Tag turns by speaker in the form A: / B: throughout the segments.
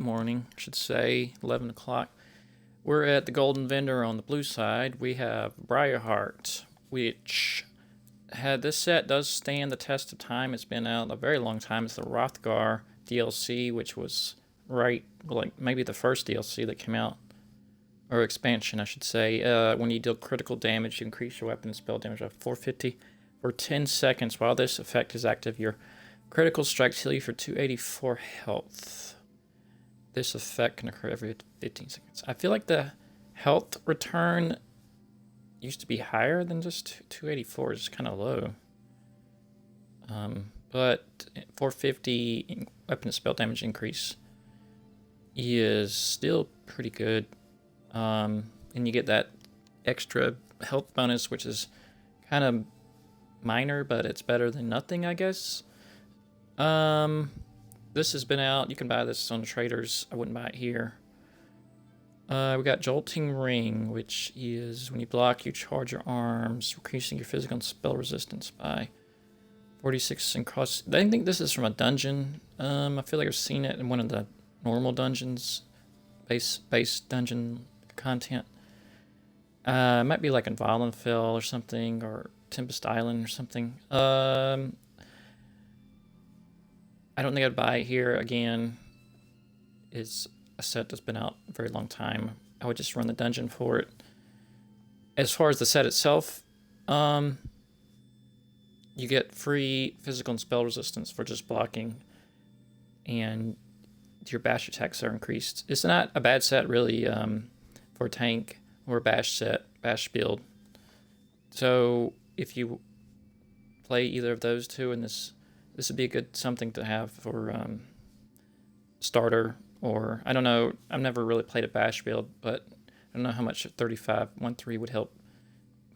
A: morning, I should say, 11 o'clock. We're at the Golden Vendor on the blue side. We have Briarheart, which had this set does stand the test of time. It's been out a very long time. It's the Rothgar DLC, which was like maybe the first DLC that came out, or expansion, I should say. When you deal critical damage, you increase your weapon and spell damage by 450 for 10 seconds. While this effect is active, your critical strikes heal you for 284 health. This effect can occur every 15 seconds. I feel like the health return used to be higher than just 284. It's kind of low. But 450 weapon and spell damage increase is still pretty good. And you get that extra health bonus, which is kind of minor, but it's better than nothing, I guess. This has been out. You can buy this on the traders. I wouldn't buy it here. We got Jolting Ring, which is when you block, you charge your arms, increasing your physical and spell resistance by 46 and cross. I think this is from a dungeon. I feel like I've seen it in one of the normal dungeons, base dungeon content. It might be like in Valenfell or something, or Tempest Island or something. I don't think I'd buy it here. Again, it's a set that's been out a very long time. I would just run the dungeon for it. As far as the set itself, you get free physical and spell resistance for just blocking, and your bash attacks are increased. It's not a bad set, really, for a tank or a bash build. So if you play either of those two, and this would be a good something to have for starter, or I don't know. I've never really played a bash build, but I don't know how much 35-1-3 would help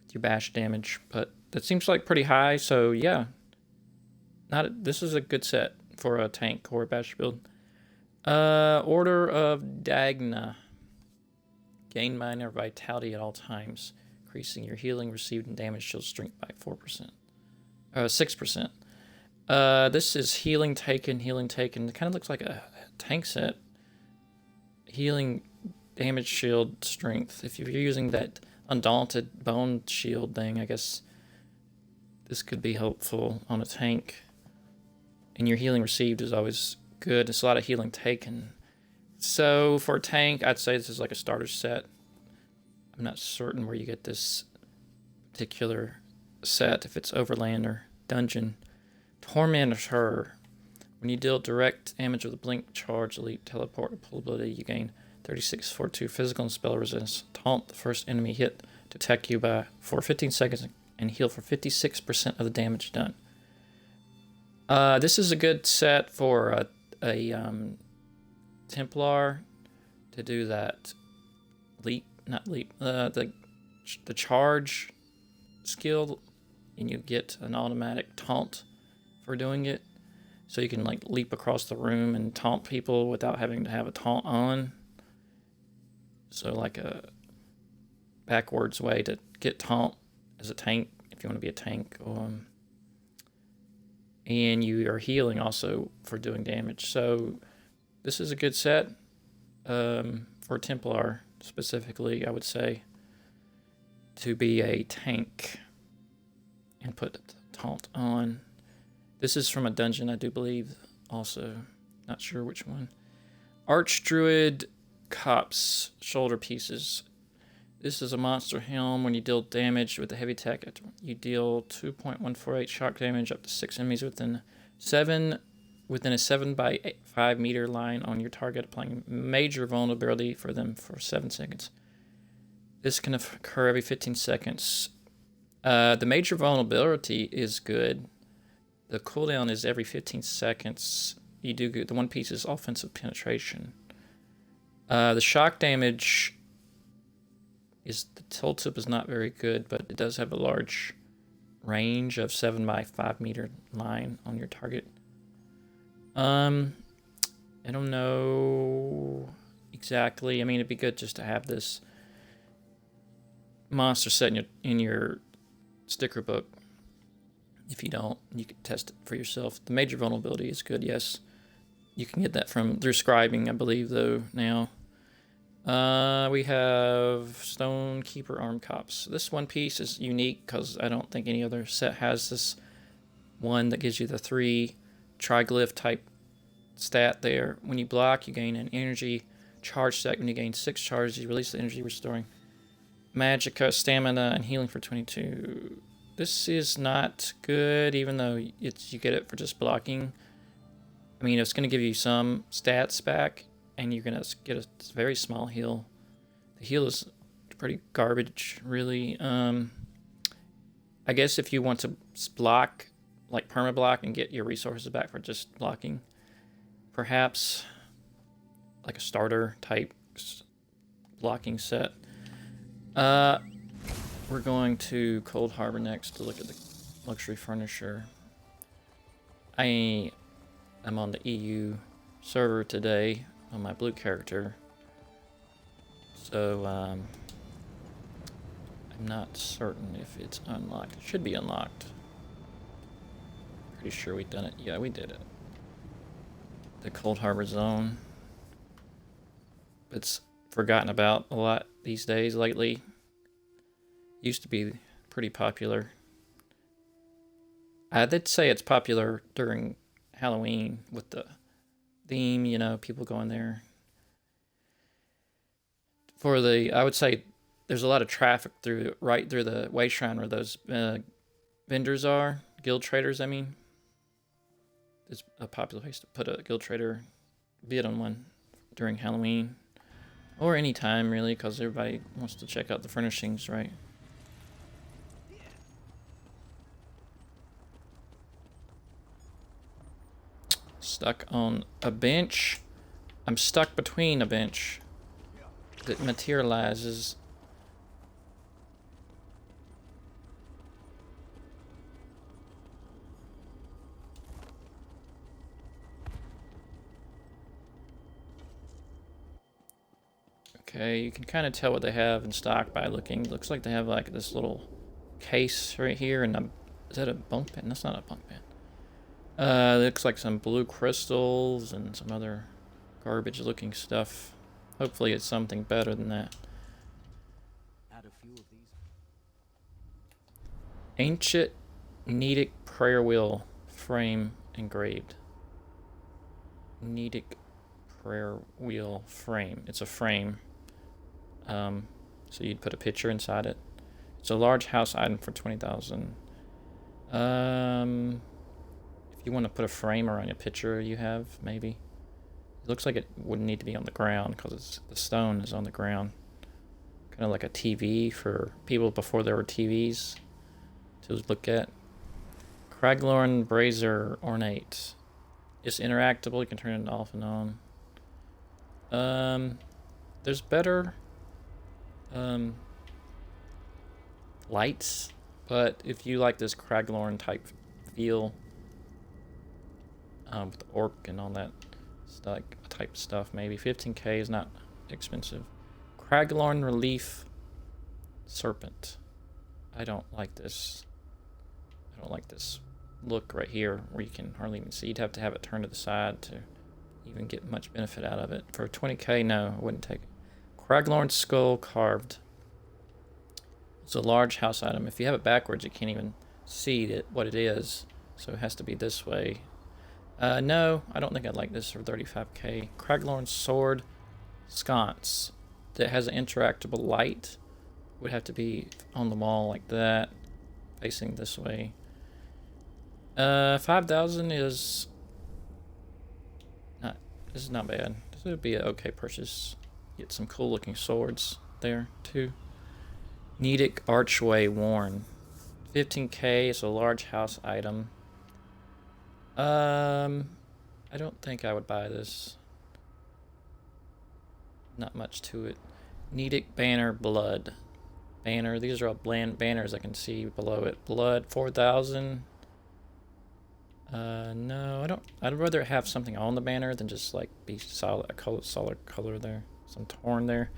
A: with your bash damage. But that seems like pretty high. So yeah, this is a good set for a tank or a bash build. Order of Dagna. Gain minor vitality at all times, increasing your healing received and damage shield strength by 6%. This is healing taken. It kind of looks like a tank set. Healing damage shield strength. If you're using that Undaunted bone shield thing, I guess this could be helpful on a tank. And your healing received is always good. It's a lot of healing taken. So for a tank, I'd say this is like a starter set. I'm not certain where you get this particular set, if it's Overland or Dungeon. Tormentor. When you deal direct damage with a blink, charge, leap, teleport, or pull ability, you gain 36-42 physical and spell resistance. Taunt the first enemy hit to attack you for 15 seconds and heal for 56% of the damage done. This is a good set for a Templar to do that the charge skill, and you get an automatic taunt for doing it. So you can like leap across the room and taunt people without having to have a taunt on. So like a backwards way to get taunt as a tank, if you want to be a tank. And you are healing also for doing damage. So this is a good set for Templar specifically, I would say, to be a tank and put taunt on. This is from a dungeon, I do believe, also. Not sure which one. Archdruid Cop's shoulder pieces. This is a monster helm. When you deal damage with a heavy attack, you deal 2.148 shock damage up to 6 enemies within a 7 by 5 meter line on your target, applying major vulnerability for them for 7 seconds. This can occur every 15 seconds. The major vulnerability is good. The cooldown is every 15 seconds. You do good. The one piece is offensive penetration. The shock damage is, the tooltip is not very good, but it does have a large range of 7 by 5 meter line on your target. I don't know exactly. I mean, it'd be good just to have this monster set in your sticker book. If you don't, you can test it for yourself. The major vulnerability is good, yes. You can get that through scribing, I believe, though, now. We have Stonekeeper Arm Cops. This one piece is unique because I don't think any other set has this one that gives you the 3 triglyph type stat there. When you block, you gain an energy charge stack. When you gain 6 charges, you release the energy, restoring magicka, stamina, and healing for 22. This is not good, even though you get it for just blocking. I mean, it's going to give you some stats back, and you're going to get a very small heal. The heal is pretty garbage, really. I guess if you want to block, like perma-block, and get your resources back for just blocking, perhaps like a starter type blocking set. We're going to Cold Harbor next to look at the luxury furniture. I am on the EU server today on my blue character, so I'm not certain if it's unlocked. It should be unlocked. Pretty sure we've done it. Yeah, we did it. The Cold Harbor zone. It's forgotten about a lot these days lately. Used to be pretty popular. I did say it's popular during Halloween with the theme, you know, people going there. I would say there's a lot of traffic right through the Way Shrine where those vendors are, guild traders, I mean. It's a popular place to put a guild trader bid on one during Halloween. Or any time, really, because everybody wants to check out the furnishings, right? Stuck on a bench. I'm stuck between a bench that materializes. Okay, you can kind of tell what they have in stock by looking. Looks like they have like this little case right here, and is that a bunk bed? That's not a bunk bed. Looks like some blue crystals and some other garbage looking stuff. Hopefully it's something better than that.
B: Add a few of these.
A: Ancient Nedic prayer wheel frame engraved. Nedic prayer wheel frame. It's a frame. So you'd put a picture inside it. It's a large house item for 20,000. If you want to put a frame around a picture you have, maybe. It looks like it wouldn't need to be on the ground because the stone is on the ground. Kind of like a TV for people before there were TVs to look at. Craglorn Brazier Ornate. It's interactable. You can turn it off and on. There's better lights, but if you like this Craglorn type feel, with the orc and all that type stuff, maybe 15k is not expensive. Craglorn Relief Serpent. I don't like this. I don't like this look right here where you can hardly even see. You'd have to have it turned to the side to even get much benefit out of it. For 20k, no, I wouldn't take it. Craglorn Skull Carved. It's a large house item. If you have it backwards, you can't even see what it is. So it has to be this way. No, I don't think I'd like this for 35k. Craglorn Sword Sconce that has an interactable light. Would have to be on the wall like that, facing this way. 5,000 is not. This is not bad. This would be an okay purchase. Get some cool looking swords there too. Nedic Archway Worn. 15k is a large house item. I don't think I would buy this. Not much to it. Nedic Banner Blood. Banner. These are all banners I can see below it. Blood 4,000. No, I don't. I'd rather have something on the banner than just like be solid color there. Some torn there.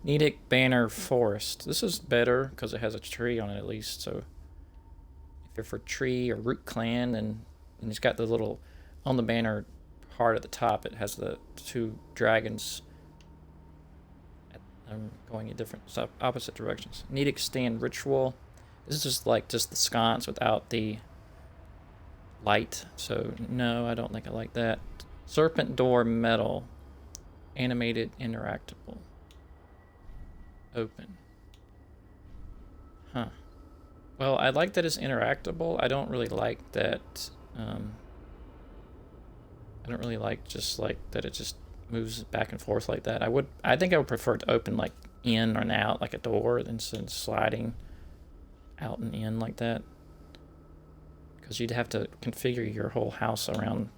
A: Nedic Banner Forest. This is better because it has a tree on it at least. So if you're for tree or root clan, then and it's got the little on the banner card at the top, it has the two dragons going in different opposite directions. Need extend ritual. This is just like just the sconce without the light. So no, I don't think I like that. Serpent door metal. Animated interactable. Open. Huh. Well, I like that it's interactable. I don't really like that. I don't really like just like that it just moves back and forth like that. I think I would prefer it to open like in and out like a door instead of sliding out and in like that. Because you'd have to configure your whole house around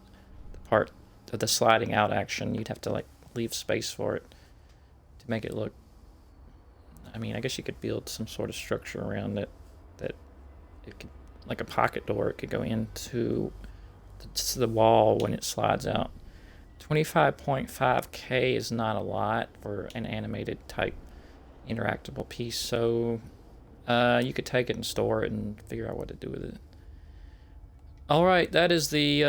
A: the part of the sliding out action. You'd have to like leave space for it to make it look. I mean, I guess you could build some sort of structure around it that it could, like a pocket door, it could go into the wall when it slides out. 25.5K is not a lot for an animated type interactable piece, so you could take it and store it and figure out what to do with it. Alright, that is the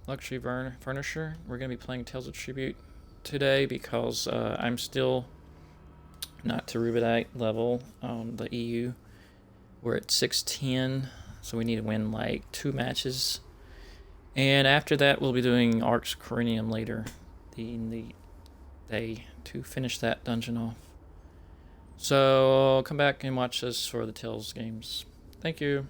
A: luxury furniture. We're going to be playing Tales of Tribute today because I'm still not to Rubedite level on the EU. We're at 610, so we need to win like 2 matches. And after that, we'll be doing Arx Corinium later in the day to finish that dungeon off. So come back and watch us for the Tales games. Thank you.